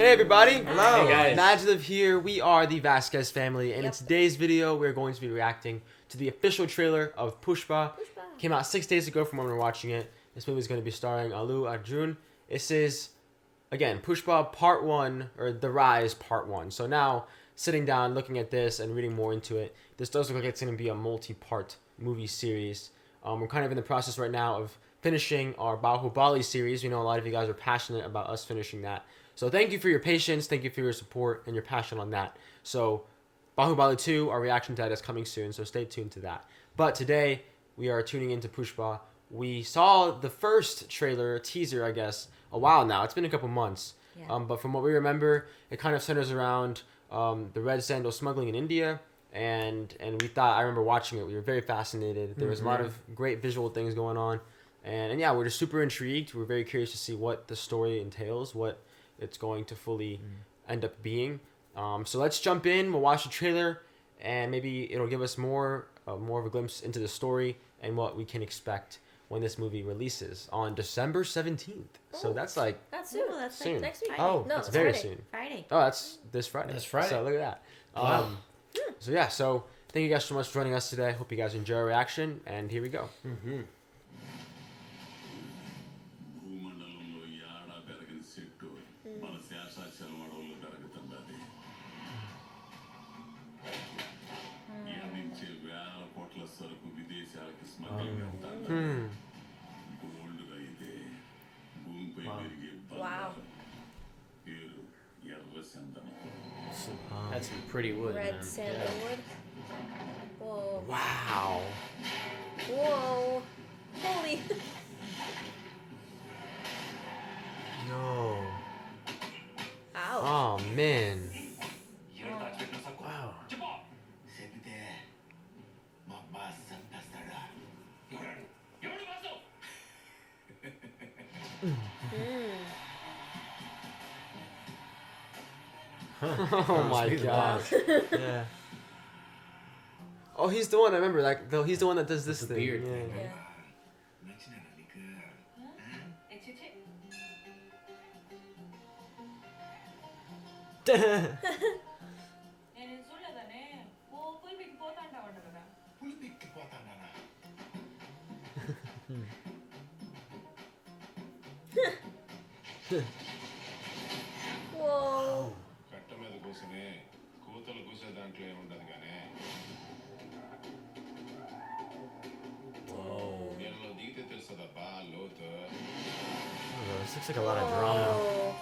Hey everybody! Hello! Hey guys! MaJeliv here. We are the Vasquez family, and in today's video, we're going to be reacting to the official trailer of Pushpa. Came out 6 days ago from when we were watching it. This movie is going to be starring Allu Arjun. This is, again, Pushpa Part 1, or The Rise Part 1. So now, sitting down, looking at this, and reading more into it, this does look like it's going to be a multi-part movie series. We're kind of in the process right now of finishing our Bahubali series. We know a lot of you guys are passionate about us finishing that. So thank you for your patience, thank you for your support, and your passion on that. So Bahubali 2, our reaction to that is coming soon, so stay tuned to that. But today, we are tuning into Pushpa. We saw the first trailer, teaser, I guess, a while now. It's been a couple months. Yeah. But from what we remember, it kind of centers around the Red Sandalwood smuggling in India. And we thought, I remember watching it, we were very fascinated. There was a lot of great visual things going on. And yeah, we're just super intrigued. We're very curious to see what the story entails, what it's going to fully end up being. So let's jump in. We'll watch the trailer, and maybe it'll give us more of a glimpse into the story and what we can expect when this movie releases on December 17th. So that's like that's soon. That's soon. Like next week. Oh, no, it's very Friday. soon. Friday. Oh, that's this Friday. This Friday. So look at that. Wow. So yeah. So thank you guys so much for joining us today. Hope you guys enjoy our reaction, and here we go. Wow. That's some pretty wood, Red man. Sandalwood. Whoa. Wow. Whoa. Holy. Yo. Ow. Oh man. Wow. Oh my gosh. Yeah. Oh, he's the one I remember. Like, though, he's the one that does this With the thing. beard. Yeah. Whoa. Oh, this looks like a lot of drama. Whoa.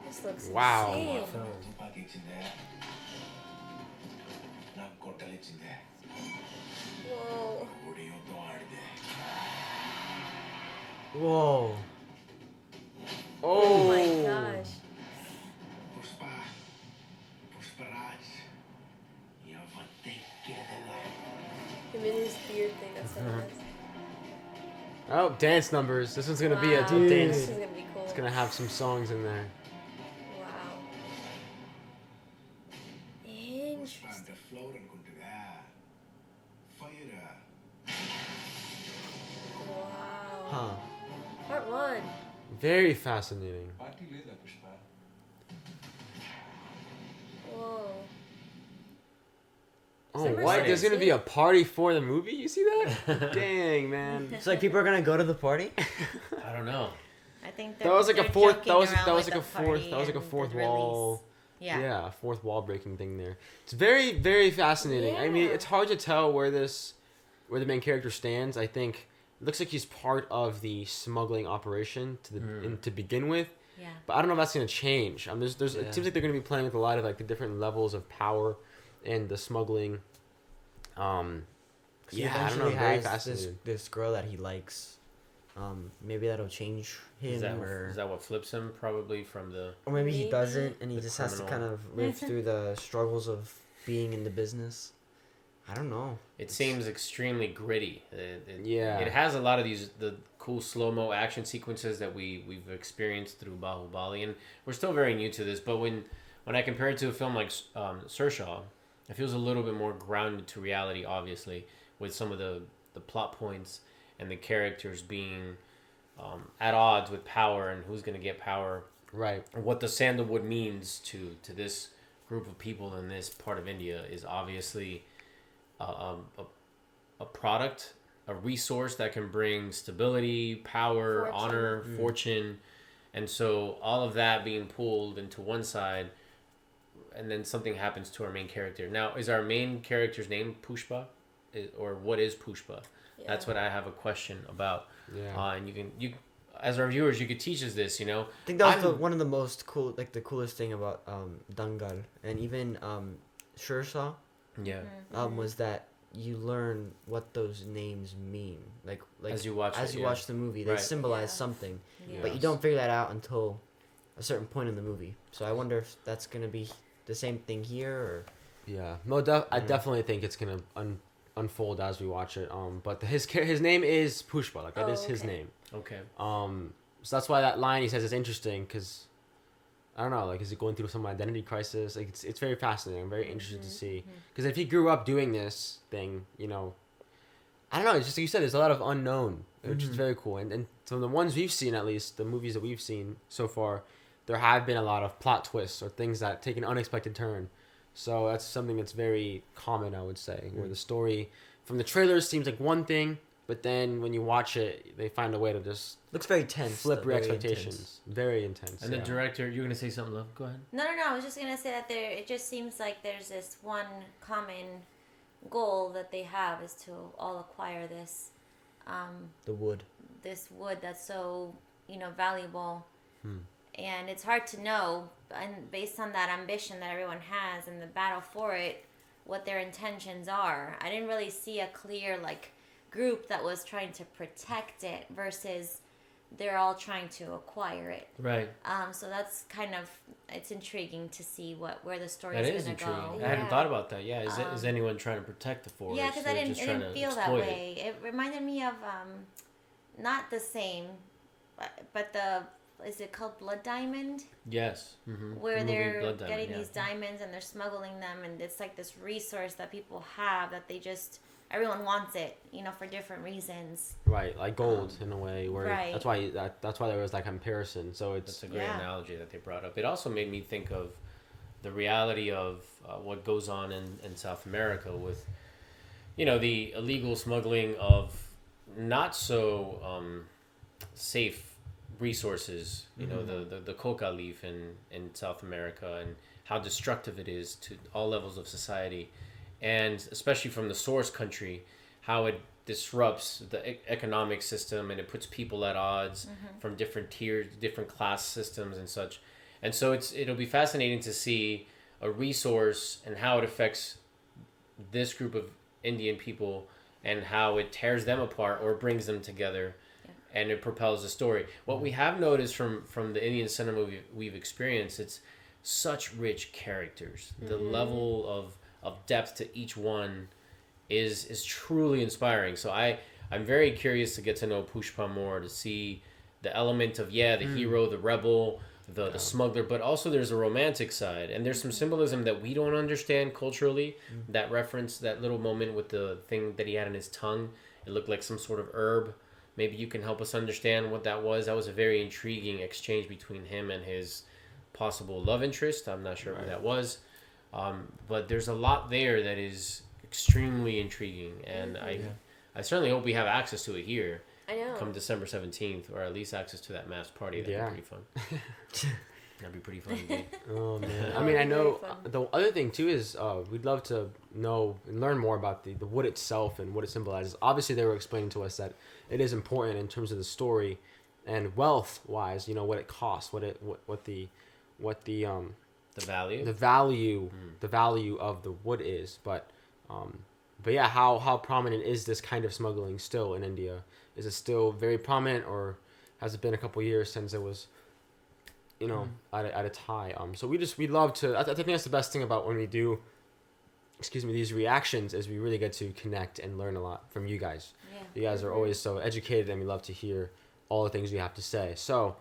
This looks Wow. insane. Whoa. Whoa. Oh my gosh. Him and his beard thing, that's what it is. Oh, dance numbers. This one's gonna be a Wow. dance. This is gonna be cool. It's gonna have some songs in there. Wow. Interesting. Wow. Huh. Part 1. Very fascinating. Whoa. Oh, December what? There's gonna be a 17th. party for the movie? You see that? Dang, man. It's like people are gonna go to the party. I don't know. I think That was like a they're fourth. That joking was around with like a the fourth. party That was like a and fourth the wall. release. Yeah. Yeah, fourth wall breaking thing there. It's very, very fascinating. I mean, Yeah. it's hard to tell where the main character stands. I think it looks like he's part of the smuggling operation to begin with. Yeah. But I don't know if that's gonna change. It seems like they're gonna be playing with a lot of like the different levels of power and the smuggling. He Yeah, I don't know. eventually I'm very has fascinated. this girl that he likes. Maybe that'll change him, Is or that what flips him probably from the... or maybe he Maybe. doesn't, and he The just has to criminal. kind of live through the struggles of being in the business. I don't know. It seems extremely gritty. Yeah. It has a lot of the cool slow-mo action sequences that we've experienced through Bahubali, and we're still very new to this, but when I compare it to a film like Sershaw, it feels a little bit more grounded to reality, obviously, with some of the plot points and the characters being at odds with power and who's going to get power Right. what the sandalwood means to this group of people in this part of India is obviously a product, a resource that can bring stability, power, honor, fortune. And so all of that being pulled into one side, and then something happens to our main character. Now, is our main character's name Pushpa? Or what is Pushpa? Yeah. That's what I have a question about. Yeah. And you as our viewers, you could teach us this, you know. I think that was one of the most cool, like the coolest thing about Dangal and even Shershah. Yeah. Was that you learn what those names mean, like as you watch the movie, they symbolize something, but you don't figure that out until a certain point in the movie. So I wonder if that's gonna be the same thing here, or I definitely think it's gonna unfold as we watch it. But his name is Pushpa, like that is his name. Okay. So that's why that line he says is interesting, because I don't know, like, is he going through some identity crisis? Like, it's very fascinating. I'm very interested to see, because if he grew up doing this thing, you know, I don't know. It's just like you said, there's a lot of unknown, which is very cool. And so the ones we've seen, at least the movies that we've seen so far, there have been a lot of plot twists or things that take an unexpected turn. So that's something that's very common, I would say, where the story from the trailers seems like one thing, but then when you watch it, they find a way to just looks very tense, flip your expectations. Very intense. And the director, you're gonna say something, love? Go ahead. No. I was just gonna say that it just seems like there's this one common goal that they have is to all acquire this. The wood. This wood that's so valuable. And it's hard to know, and based on that ambition that everyone has and the battle for it, what their intentions are. I didn't really see a clear group that was trying to protect it versus they're all trying to acquire it. Right. So that's it's intriguing to see where the story is going to go. I hadn't thought about that. Yeah. Is anyone trying to protect the forest? Yeah, because I didn't feel that way. It reminded me of not the same, but is it called Blood Diamond? Yes. Where they're getting these diamonds and they're smuggling them, and it's like this resource that people have that everyone wants it, for different reasons. Right, like gold in a way. Where that's why there was that comparison. So it's a great analogy that they brought up. It also made me think of the reality of what goes on in South America with, the illegal smuggling of not so safe resources, the coca leaf in South America, and how destructive it is to all levels of society, and especially from the source country, how it disrupts the economic system and it puts people at odds from different tiers, different class systems and such. And so it'll be fascinating to see a resource and how it affects this group of Indian people and how it tears them apart or brings them together. And it propels the story. What we have noticed from the Indian cinema we've experienced, it's such rich characters. The level of depth to each one is truly inspiring. So I'm very curious to get to know Pushpa more, to see the element of the hero, the rebel, the smuggler, but also there's a romantic side, and there's some symbolism that we don't understand culturally. That reference, that little moment with the thing that he had in his tongue, it looked like some sort of herb. Maybe you can help us understand what that was. That was a very intriguing exchange between him and his possible love interest. I'm not sure who that was. But there's a lot there that is extremely intriguing. And I certainly hope we have access to it here. I know. Come December 17th, or at least access to that masked party. That'd be pretty fun. That'd be pretty fun indeed. Oh, man. I mean, I know the other thing, too, is we'd love to know and learn more about the wood itself and what it symbolizes. Obviously, they were explaining to us that it is important in terms of the story and wealth-wise, what it costs, what the value? The value of the wood is. But yeah, how prominent is this kind of smuggling still in India? Is it still very prominent, or has it been a couple years since it was at its high? So we'd love to. I think that's the best thing about when we do, these reactions, is we really get to connect and learn a lot from you guys. Yeah. You guys are always so educated, and we love to hear all the things you have to say. So,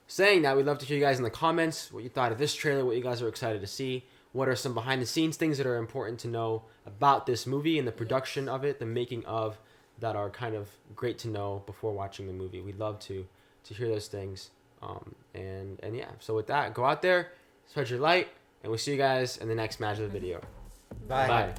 saying that, we'd love to hear you guys in the comments what you thought of this trailer, what you guys are excited to see. What are some behind the scenes things that are important to know about this movie and the production of it, the making of, that are kind of great to know before watching the movie. We'd love to hear those things. And yeah, so with that, go out there, spread your light, and we'll see you guys in the next MaJeliv video. Bye. Bye.